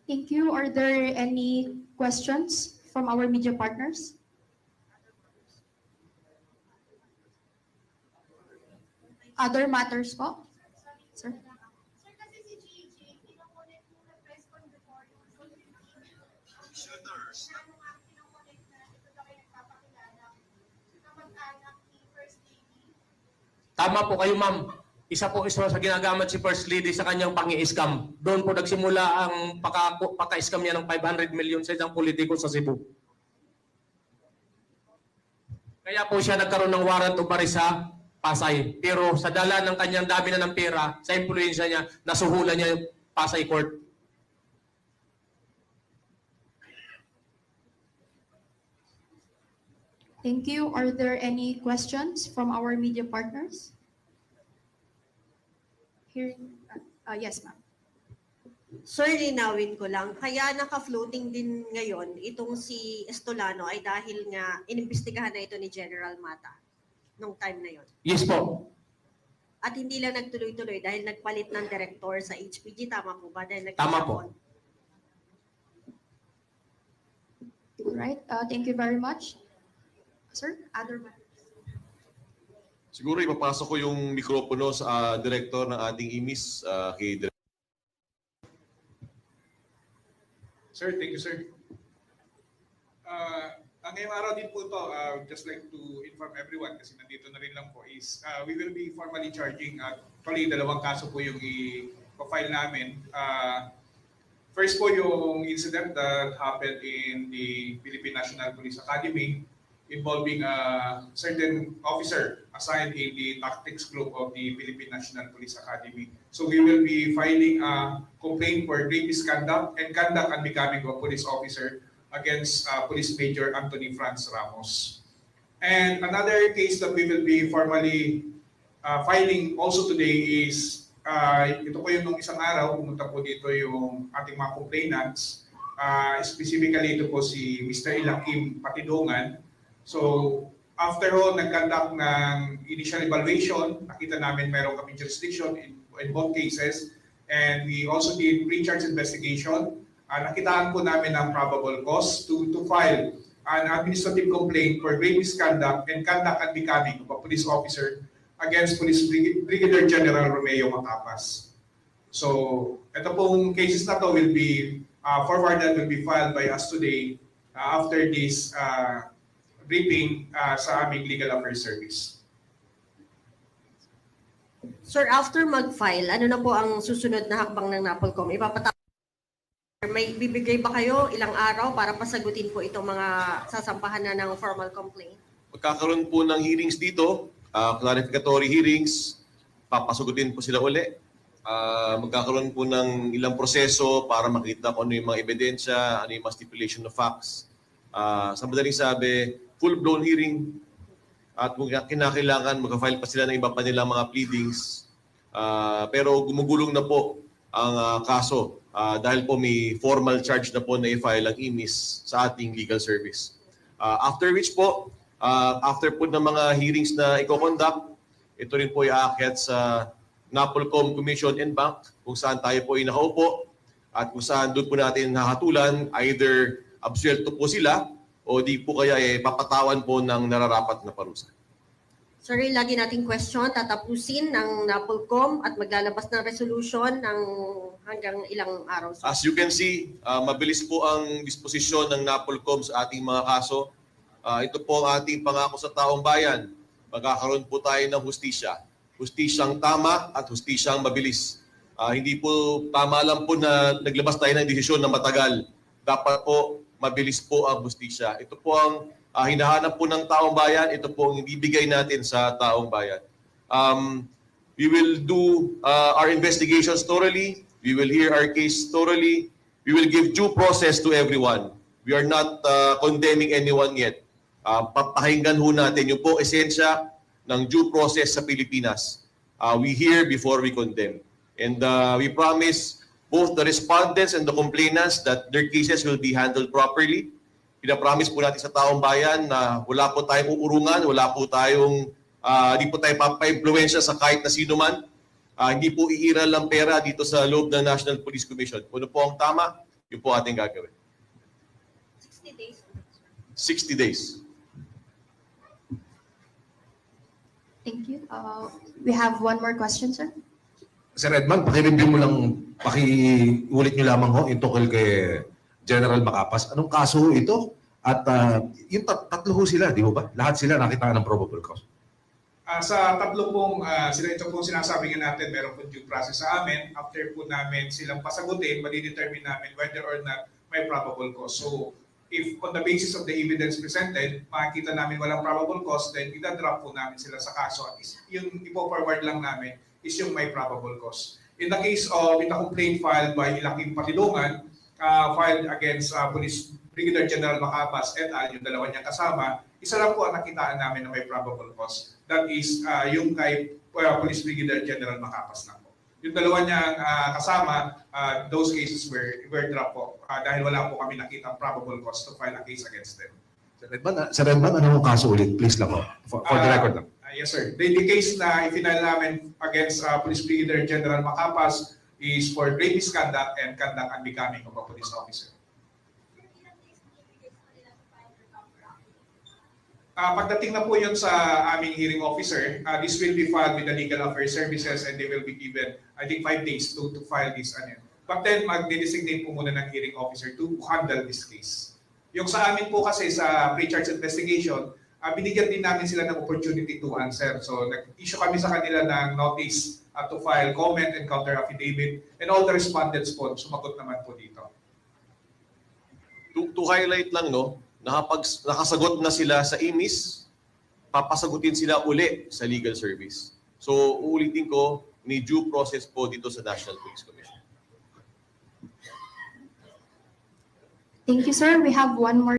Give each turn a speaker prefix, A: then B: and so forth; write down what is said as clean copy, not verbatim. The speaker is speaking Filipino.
A: Thank you. Are there any questions from our media partners? Other matters po? Sir?
B: Sir, kasi si GG, kinokonek mo na press con before yung shooters. Ano nga, kinokonek na ito daw ay nagpapakilala sa kamag-anak ni First Lady.
C: Tama po kayo, ma'am. Isa po sa ginagamit si First Lady sa kanyang pang-i-scam. Doon po nagsimula ang paka-scam niya ng 500 million sa isang politiko sa Cebu. Kaya po siya nagkaroon ng warrant of arrest sa Pasay. Pero sa dala ng kanyang dami na ng pera, sa influensya niya, nasuhulan niya yung Pasay Court.
A: Thank you. Are there any questions from our media partners? Yes, ma'am.
D: Sir, linawin ko lang, kaya naka-floating din ngayon itong si Estolano ay dahil nga inimbestigahan na ito ni General Mata nung time na yon.
C: Yes po.
D: At hindi lang nagtuloy-tuloy dahil nagpalit ng director sa HPG. Tama po ba? Dahil
C: Tama po.
A: Alright, thank you very much. Sir, other matters?
E: Siguro ipapasok ko yung mikropono sa director ng ating IMIS, kay Director.
F: Sir, thank you, sir. Ngayong araw din po ito, just like to inform everyone, kasi nandito na rin lang po, is we will be formally charging, actually, dalawang kaso po yung i-file namin. First po yung incident that happened in the Philippine National Police Academy involving a certain officer assigned in the tactics group of the Philippine National Police Academy. So we will be filing a complaint for grave misconduct and conduct unbecoming of a police officer against Police Major Anthony Franz Ramos. And another case that we will be formally filing also today is, ito po yung nung isang araw, pumunta po dito yung ating mga complainants. Specifically ito po si Mr. Ilakim Patidongan. So after all, nag-conduct ng initial evaluation, nakita namin meron kami jurisdiction in both cases. And we also did pre-charge investigation. Nakitaan po namin ang probable cause to file an administrative complaint for grave misconduct and conduct unbecoming of a police officer against Police Brigadier General Romeo Matapas. So, ito pong cases na to will be forwarded, will be filed by us today after this briefing sa aming Legal Affairs Service.
D: Sir, after mag-file, ano na po ang susunod na hakbang ng NAPOLCOM? May bibigay ba kayo ilang araw para pasagutin po itong mga sasampahan na ng formal complaint?
E: Magkakaroon po ng hearings dito, clarificatory hearings, papasagutin po sila uli. Magkakaroon po ng ilang proseso para makita kung ano yung mga ebidensya, ano yung mga stipulation of facts. Sa madaling sabi, full-blown hearing at kung kinakailangan, mag-file pa sila ng iba pa nilang mga pleadings. Pero gumugulong na po ang kaso dahil po may formal charge na po na i-file ang IMIS sa ating legal service. After which po, after po ng mga hearings na i-conduct, ito rin po i-aakyat sa NAPOLCOM Commission and Bank kung saan tayo po ay nakaupo at kung saan doon po natin hahatulan either absuelto po sila o di po kaya papatawan po ng nararapat na parusa.
D: Sorry, lagi nating question, tatapusin ng NAPOLCOM at maglalabas ng resolution ng hanggang ilang araw.
E: As you can see, mabilis po ang disposisyon ng NAPOLCOM sa ating mga kaso. Ito po ang ating pangako sa taong bayan. Magkakaroon po tayo ng hustisya. Hustisyang tama at hustisyang mabilis. Hindi po tama lang po na naglabas tayo ng desisyon na matagal. Dapat po mabilis po ang hustisya. Ito po ang hinahanap po ng taong bayan. Ito po ang ibibigay natin sa taong bayan. We will do our investigations thoroughly. We will hear our case thoroughly. We will give due process to everyone. We are not condemning anyone yet. Papahinggan ho natin yung po esensya ng due process sa Pilipinas. We hear before we condemn. And we promise both the respondents and the complainants that their cases will be handled properly. Pinapromise po natin sa taong bayan na wala po tayong uurungan, wala po tayong, hindi po tayo papa-impluensya sa kahit na sino man. Hindi po iiral lang pera dito sa loob ng National Police Commission. Kung ano po ang tama, Yun po ating gagawin.
B: 60 days.
E: 60 days.
A: Thank you. We have one more question, sir.
G: Sir Edman, paki-review mo lang, paki-ulit nyo lamang ho yung tungkol kay General Macapas. Anong kaso ito? At yung tatlo ho sila, di ba? Lahat sila nakita ng probable cause.
F: Sa tatlo pong, ito pong sinasabi nga natin, meron po due process sa amin. After po namin silang pasagutin, madidetermine namin whether or not may probable cause. So, if on the basis of the evidence presented, makikita namin walang probable cause, then idadrop po namin sila sa kaso. At yung ipo-forward lang namin is yung may probable cause. In the case of the complaint filed by Ilaking Patidungan, filed against Police Brigadier General Macapas et al., yung dalawa niyang kasama, isa lang po ang nakitaan namin na may probable cause. That is yung kay Police Brigadier General Macapas lang po. Yung dalawa niyang kasama, those cases were dropped po dahil wala po kami nakitang probable cause to file a case against them.
G: Sir Edman, anong kaso ulit? Please lang ho. For the record lang.
F: Yes, sir. The case na ifinal namin against Police Brigadier General Macapas is for grave misconduct and conduct unbecoming of a police officer. Pagdating na po yun sa aming hearing officer, this will be filed with the Legal Affairs Services and they will be given, I think, 5 days to file this. But then, mag-designate po muna ng hearing officer to handle this case. Yung sa amin po kasi sa pre-charge investigation, binigyan din namin sila ng opportunity to answer. So, nag-issue kami sa kanila ng notice to file comment and counter affidavit and all the respondents po, sumagot naman po dito.
E: To highlight lang, no, nakasagot na sila sa IMIS, papasagutin sila uli sa legal service. So, uulitin ko, may due process po dito sa National Police Commission.
A: Thank you, sir. We have one more